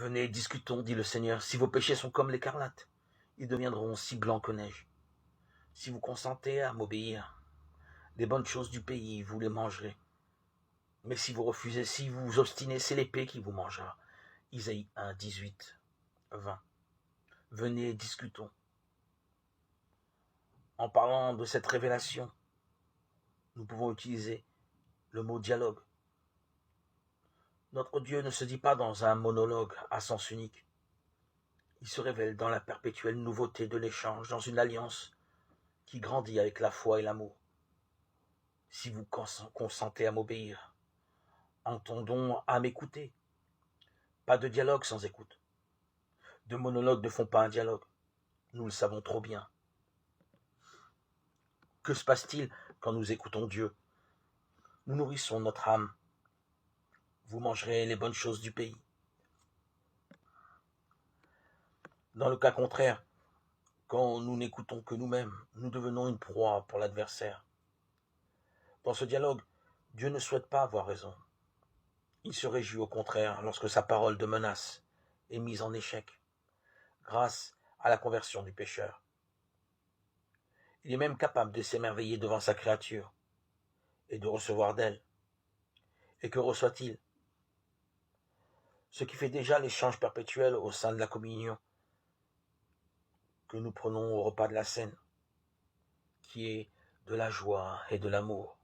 Venez, discutons, dit le Seigneur. Si vos péchés sont comme l'écarlate, ils deviendront si blancs que neige. Si vous consentez à m'obéir, les bonnes choses du pays, vous les mangerez. Mais si vous refusez, si vous vous obstinez, c'est l'épée qui vous mangera. Isaïe 1, 18, 20. Venez, discutons. En parlant de cette révélation, nous pouvons utiliser le mot dialogue. Notre Dieu ne se dit pas dans un monologue à sens unique. Il se révèle dans la perpétuelle nouveauté de l'échange, dans une alliance qui grandit avec la foi et l'amour. Si vous consentez à m'obéir, entendons à m'écouter. Pas de dialogue sans écoute. De monologues ne font pas un dialogue. Nous le savons trop bien. Que se passe-t-il quand nous écoutons Dieu? Nous nourrissons notre âme. Vous mangerez les bonnes choses du pays. Dans le cas contraire, quand nous n'écoutons que nous-mêmes, nous devenons une proie pour l'adversaire. Dans ce dialogue, Dieu ne souhaite pas avoir raison. Il se réjouit au contraire lorsque sa parole de menace est mise en échec, grâce à la conversion du pécheur. Il est même capable de s'émerveiller devant sa créature et de recevoir d'elle. Et que reçoit-il? Ce qui fait déjà l'échange perpétuel au sein de la communion que nous prenons au repas de la Cène, qui est de la joie et de l'amour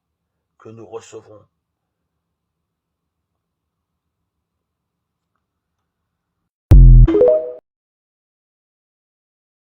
que nous recevons